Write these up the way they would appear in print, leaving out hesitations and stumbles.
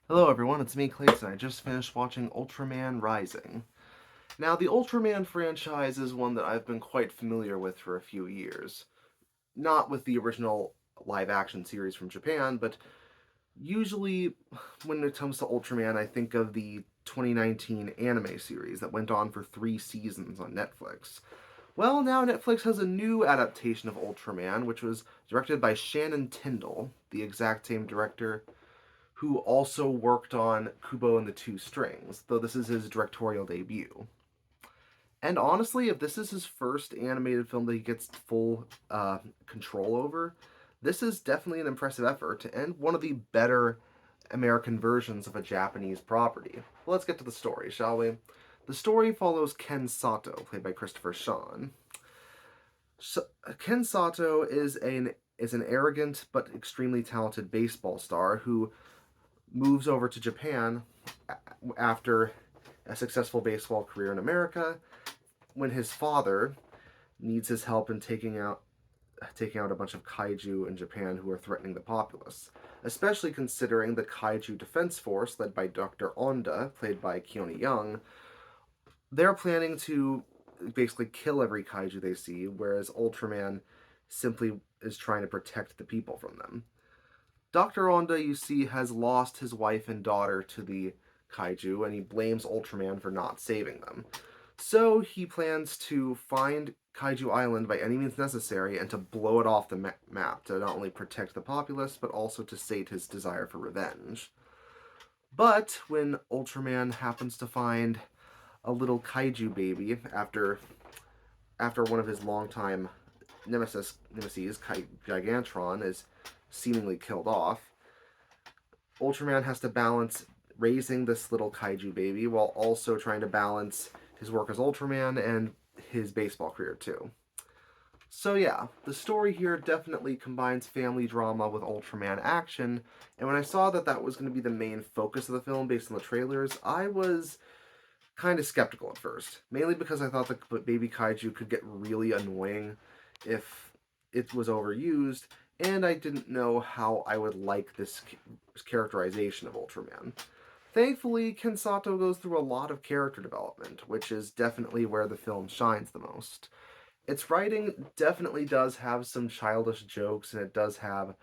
Hello everyone, it's me Clayton. I just finished watching Ultraman Rising. Now, the Ultraman franchise is one that I've been quite familiar with for a few years. Not with the original live-action series from Japan, but usually when it comes to Ultraman, I think of the 2019 anime series that went on for 3 seasons on Netflix. Well, now Netflix has a new adaptation of Ultraman, which was directed by Shannon Tyndall, the exact same director who also worked on Kubo and the Two Strings, though this is his directorial debut. And honestly, if this is his first animated film that he gets full control over, this is definitely an impressive effort and one of the better American versions of a Japanese property. Well, let's get to the story, shall we? The story follows Ken Sato, played by Christopher Sean. So, Ken Sato is an arrogant but extremely talented baseball star who moves over to Japan after a successful baseball career in America when his father needs his help in taking out a bunch of kaiju in Japan who are threatening the populace, especially considering the Kaiju Defense Force led by Dr. Onda, played by Keone Young. They're planning to basically kill every kaiju they see, whereas Ultraman simply is trying to protect the people from them. Dr. Onda, you see, has lost his wife and daughter to the kaiju, and he blames Ultraman for not saving them. So he plans to find Kaiju Island by any means necessary and to blow it off the map to not only protect the populace, but also to sate his desire for revenge. But when Ultraman happens to find a little kaiju baby after one of his longtime nemesis, Gigantron, is seemingly killed off, Ultraman has to balance raising this little kaiju baby while also trying to balance his work as Ultraman and his baseball career too. So yeah, the story here definitely combines family drama with Ultraman action, and when I saw that that was going to be the main focus of the film based on the trailers, I was kind of skeptical at first, mainly because I thought the baby kaiju could get really annoying if it was overused, and I didn't know how I would like this characterization of Ultraman. Thankfully, Ken Sato goes through a lot of character development, which is definitely where the film shines the most. Its writing definitely does have some childish jokes, and it does have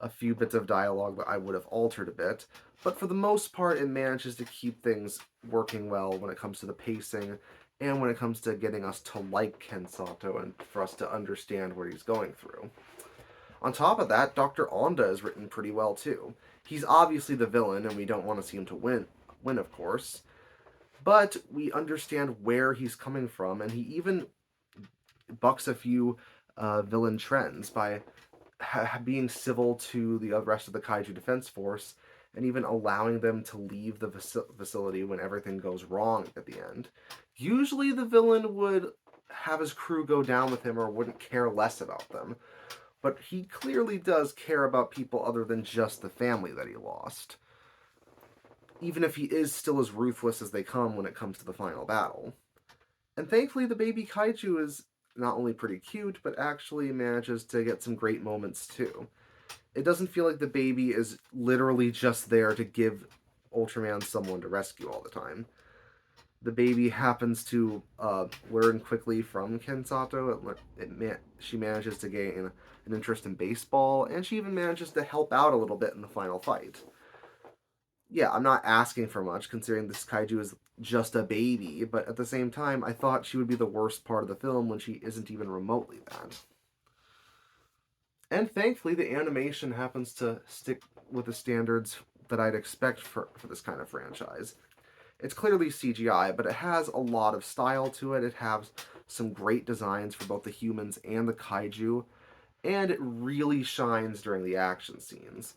a few bits of dialogue that I would have altered a bit, but for the most part, it manages to keep things working well when it comes to the pacing and when it comes to getting us to like Ken Sato and for us to understand what he's going through. On top of that, Dr. Onda is written pretty well too. He's obviously the villain, and we don't want to see him to win, of course, but we understand where he's coming from, and he even bucks a few villain trends by being civil to the rest of the Kaiju Defense Force and even allowing them to leave the facility when everything goes wrong at the end. Usually, the villain would have his crew go down with him or wouldn't care less about them, but he clearly does care about people other than just the family that he lost, even if he is still as ruthless as they come when it comes to the final battle. And thankfully, the baby kaiju is not only pretty cute, but actually manages to get some great moments too. It doesn't feel like the baby is literally just there to give Ultraman someone to rescue all the time. The baby happens to learn quickly from Ken Sato. She manages to gain an interest in baseball, and she even manages to help out a little bit in the final fight. Yeah, I'm not asking for much considering this kaiju is just a baby, but at the same time, I thought she would be the worst part of the film when she isn't even remotely that. And thankfully, the animation happens to stick with the standards that I'd expect for this kind of franchise. It's clearly CGI, but it has a lot of style to it. It has some great designs for both the humans and the kaiju, and it really shines during the action scenes.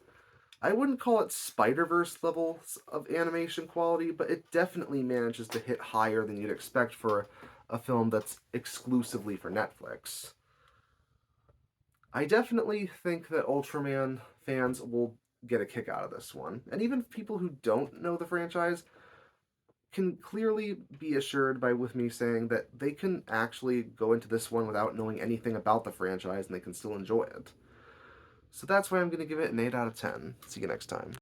I wouldn't call it Spider-Verse levels of animation quality, but it definitely manages to hit higher than you'd expect for a film that's exclusively for Netflix. I definitely think that Ultraman fans will get a kick out of this one, and even people who don't know the franchise can clearly be assured by with me saying that they can actually go into this one without knowing anything about the franchise and they can still enjoy it. So that's why I'm going to give it an 8 out of 10. See you next time.